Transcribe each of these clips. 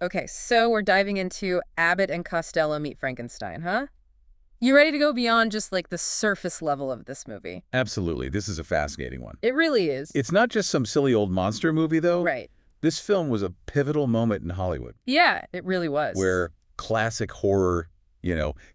Okay, so we're diving into Abbott and Costello meet Frankenstein, huh? You ready to go beyond just like the surface level of this movie? Absolutely. This is a fascinating one. It really is. It's not just some silly old monster movie, though. Right. This film was a pivotal moment in Hollywood Yeah, it really was. where classic horror,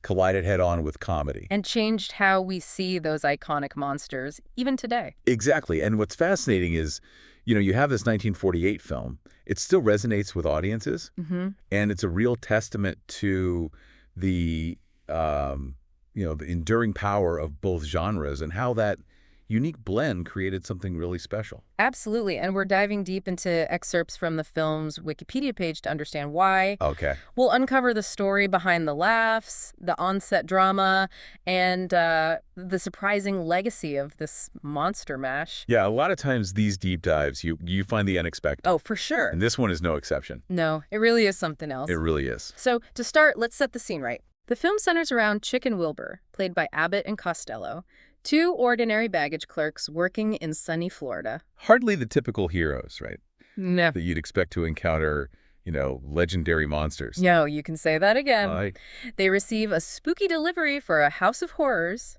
collided head-on with comedy. And changed how we see those iconic monsters, even today. Exactly. And what's fascinating is, you have this 1948 film. It still resonates with audiences, and it's a real testament to the, the enduring power of both genres and how that unique blend created something really special. Absolutely. And we're diving deep into excerpts from the film's Wikipedia page to understand why. Okay. We'll uncover the story behind the laughs, the on-set drama, and the surprising legacy of this monster mash. Yeah, a lot of times these deep dives, you find the unexpected. Oh, for sure. And this one is no exception. No, it really is something else. It really is. So to start, let's set the scene right. The film centers around Chick and Wilbur, played by Abbott and Costello, two ordinary baggage clerks working in sunny Florida. Hardly the typical heroes, right? No. That you'd expect to encounter, legendary monsters. Yo, you can say that again. They receive a spooky delivery for a house of horrors,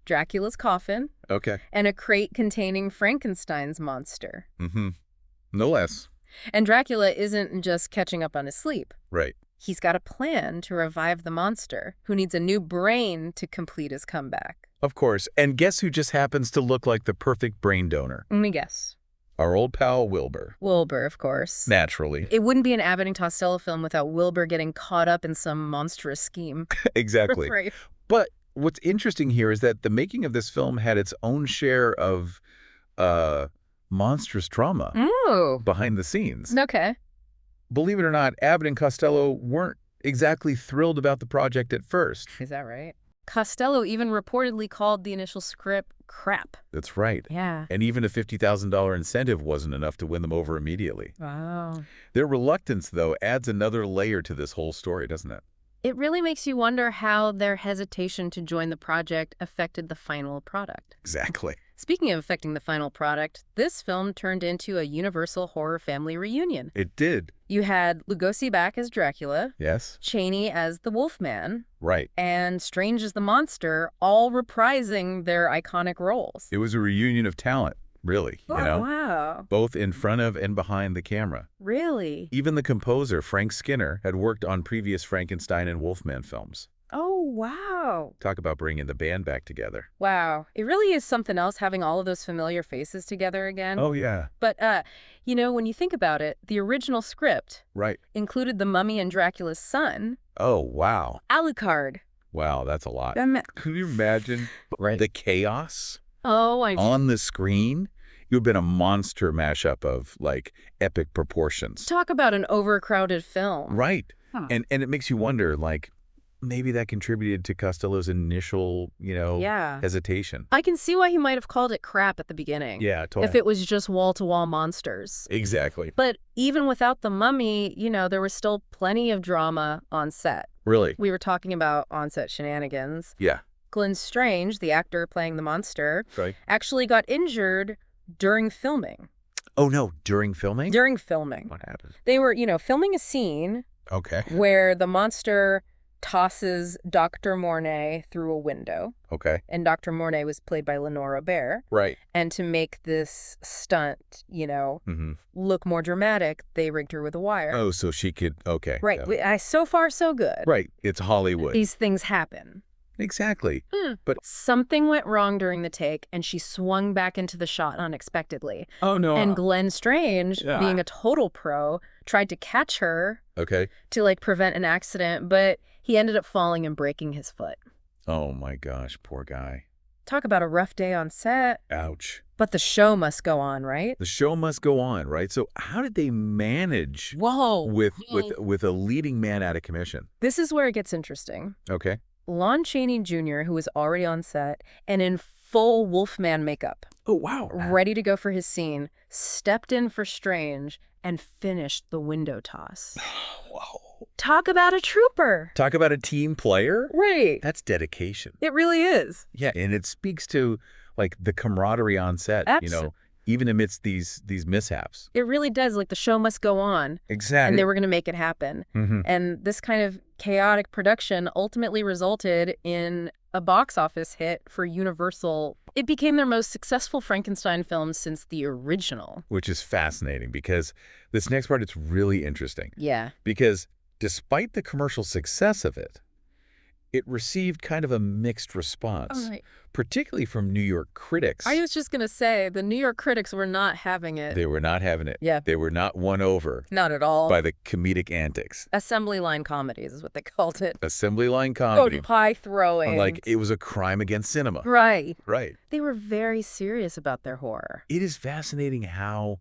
Dracula's coffin, and a crate containing Frankenstein's monster. No less. And Dracula isn't just catching up on his sleep. Right. He's got a plan to revive the monster, who needs a new brain to complete his comeback. Of course. And guess who just happens to look like the perfect brain donor? Let me guess. Our old pal Wilbur. Wilbur, of course. Naturally. It wouldn't be an Abbott and Costello film without Wilbur getting caught up in some monstrous scheme. Exactly. Right. But what's interesting here is that the making of this film had its own share of monstrous drama behind the scenes. Okay. Believe it or not, Abbott and Costello weren't exactly thrilled about the project at first. Is that right? Costello even reportedly called the initial script crap. That's right. Yeah. And even a $50,000 incentive wasn't enough to win them over immediately. Wow. Their reluctance, though, adds another layer to this whole story, doesn't it? It really makes you wonder how their hesitation to join the project affected the final product. Exactly. Speaking of affecting the final product, this film turned into a universal horror family reunion. It did. You had Lugosi back as Dracula. Yes. Chaney as the Wolfman. Right. And Strange as the Monster, all reprising their iconic roles. It was a reunion of talent, really, Wow. both in front of and behind the camera. Really? Even the composer, Frank Skinner, had worked on previous Frankenstein and Wolfman films. Oh, wow. Talk about bringing the band back together. Wow. It really is something else having all of those familiar faces together again. Oh, yeah. But, when you think about it, the original script included the Mummy and Dracula's son. Oh, wow. Alucard. Wow, that's a lot. Can you imagine the chaos on the screen? It would have been a monster mashup of, epic proportions. Talk about an overcrowded film. Right. And it makes you wonder, maybe that contributed to Costello's initial, hesitation. I can see why he might have called it crap at the beginning. Yeah, totally. If it was just wall-to-wall monsters. Exactly. But even without the Mummy, there was still plenty of drama on set. Really? We were talking about on-set shenanigans. Yeah. Glenn Strange, the actor playing the monster, actually got injured during filming. Oh, no, during filming? During filming. What happened? They were, filming a scene where the monster tosses Dr. Mornay through a window. Okay. And Dr. Mornay was played by Lenora Bear. Right. And to make this stunt, look more dramatic, they rigged her with a wire. Oh, so she could, okay. Right. So far, so good. Right. It's Hollywood. These things happen. Exactly. But something went wrong during the take, and she swung back into the shot unexpectedly. Oh, no. And Glenn Strange, being a total pro, tried to catch her to, prevent an accident, but he ended up falling and breaking his foot. Oh, my gosh. Poor guy. Talk about a rough day on set. Ouch. But the show must go on, right? The show must go on, right? So how did they manage with a leading man out of commission? This is where it gets interesting. Okay. Lon Chaney Jr., who was already on set and in full Wolfman makeup. Oh, wow. Ready to go for his scene, stepped in for Strange and finished the window toss. Wow. Talk about a trooper. Talk about a team player. Right. That's dedication. It really is. Yeah, and it speaks to, the camaraderie on set, even amidst these mishaps. It really does. Like, the show must go on. Exactly. And they were going to make it happen. And this kind of chaotic production ultimately resulted in a box office hit for Universal. It became their most successful Frankenstein film since the original. Which is fascinating because this next part, it's really interesting. Yeah. Because despite the commercial success of it, it received kind of a mixed response, particularly from New York critics. I was just going to say, the New York critics were not having it. They were not having it. Yeah. They were not won over. Not at all. By the comedic antics. Assembly line comedies is what they called it. Assembly line comedy. Oh, pie throwing. Like it was a crime against cinema. Right. Right. They were very serious about their horror. It is fascinating how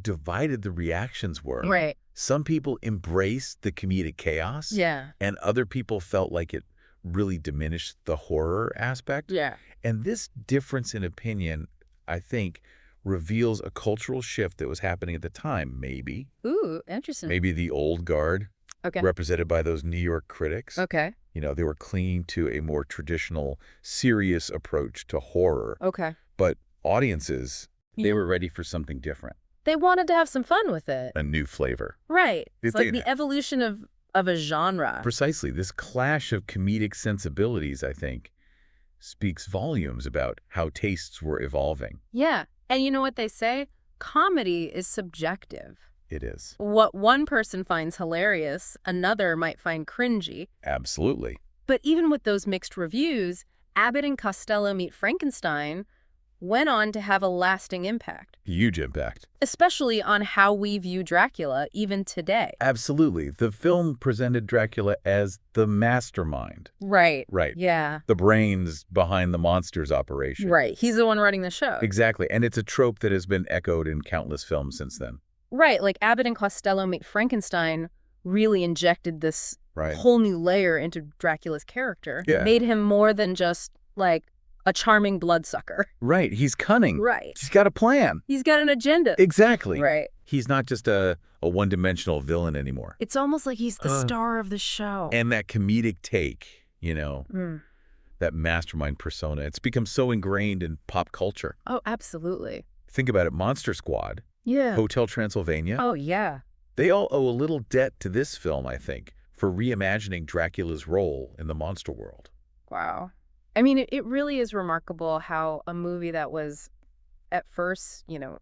divided the reactions were. Right. Some people embraced the comedic chaos. Yeah. And other people felt like it really diminished the horror aspect. Yeah. And this difference in opinion, I think, reveals a cultural shift that was happening at the time, maybe. Ooh, interesting. Maybe the old guard, represented by those New York critics. Okay. You know, they were clinging to a more traditional, serious approach to horror. Okay. But audiences, they were ready for something different. They wanted to have some fun with it. A new flavor. Right. It's like the evolution of a genre. Precisely. This clash of comedic sensibilities, I think, speaks volumes about how tastes were evolving. Yeah. And you know what they say? Comedy is subjective. It is. What one person finds hilarious, another might find cringy. Absolutely. But even with those mixed reviews, Abbott and Costello Meet Frankenstein went on to have a lasting impact. Huge impact. Especially on how we view Dracula even today. Absolutely. The film presented Dracula as the mastermind. Right. Right. Yeah. The brains behind the monster's operation. Right. He's the one running the show. Exactly. And it's a trope that has been echoed in countless films since then. Right. Like Abbott and Costello Meet Frankenstein really injected this whole new layer into Dracula's character. Yeah. Made him more than just, like, a charming bloodsucker. Right. He's cunning. Right. He's got a plan. He's got an agenda. Exactly. Right. He's not just a one-dimensional villain anymore. It's almost like he's the star of the show. And that comedic take, you know, that mastermind persona, it's become so ingrained in pop culture. Oh, absolutely. Think about it. Monster Squad. Yeah. Hotel Transylvania. Oh, yeah. They all owe a little debt to this film, I think, for reimagining Dracula's role in the monster world. Wow. I mean, it really is remarkable how a movie that was at first, you know,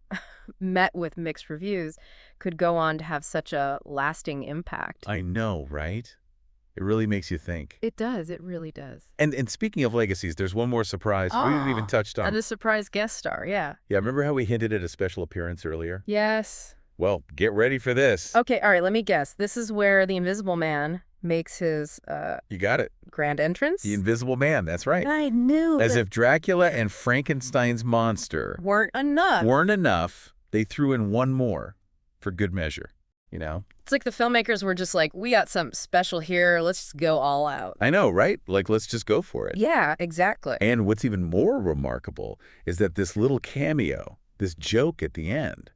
met with mixed reviews could go on to have such a lasting impact. I know, right? It really makes you think. It does. It really does. And speaking of legacies, there's one more surprise we didn't even touch on. And a surprise guest star, yeah. Yeah, remember how we hinted at a special appearance earlier? Yes. Well, get ready for this. Okay, all right, let me guess. This is where the Invisible Man makes his you got it. Grand entrance? The Invisible Man, that's right. I knew. As if Dracula and Frankenstein's monster weren't enough, they threw in one more for good measure, you know? It's like the filmmakers were just like, we got something special here, let's just go all out. I know, right? Like, let's just go for it. Yeah, exactly. And what's even more remarkable is that this little cameo, this joke at the end,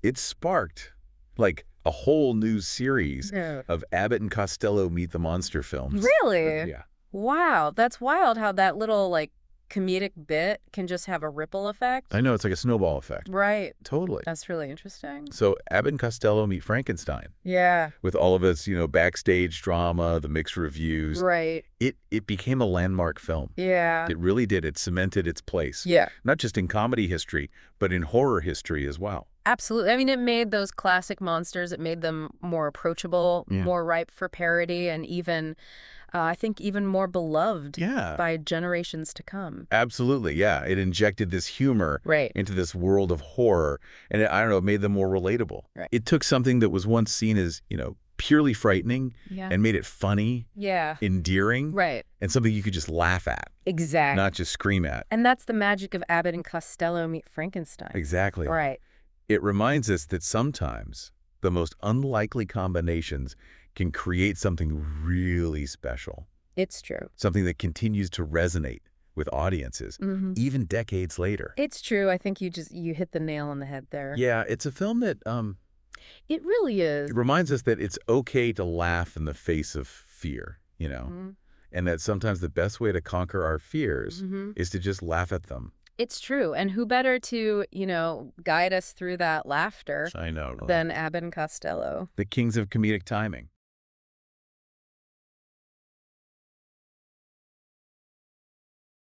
it sparked, like, a whole new series of Abbott and Costello Meet the Monster films. Really? Yeah. Wow, that's wild how that little, like, comedic bit can just have a ripple effect. I know, it's like a snowball effect. Right. Totally. That's really interesting. So Abbott and Costello Meet Frankenstein. Yeah. With all of its, you know, backstage drama, the mixed reviews. Right. It became a landmark film. Yeah. It really did. It cemented its place. Yeah. Not just in comedy history, but in horror history as well. Absolutely. I mean, it made those classic monsters, it made them more approachable, more ripe for parody, and even, I think, even more beloved by generations to come. Absolutely, yeah. It injected this humor into this world of horror, and I don't know, it made them more relatable. Right. It took something that was once seen as, you know, purely frightening and made it funny, endearing, and something you could just laugh at. Exactly. Not just scream at. And that's the magic of Abbott and Costello Meet Frankenstein. Exactly. Right. It reminds us that sometimes the most unlikely combinations can create something really special. It's true. Something that continues to resonate with audiences, even decades later. It's true. I think you hit the nail on the head there. Yeah, it's a film that it really is. It reminds us that it's okay to laugh in the face of fear, you know, and that sometimes the best way to conquer our fears is to just laugh at them. It's true. And who better to, guide us through that laughter I know. than Abbott and Costello? The kings of comedic timing.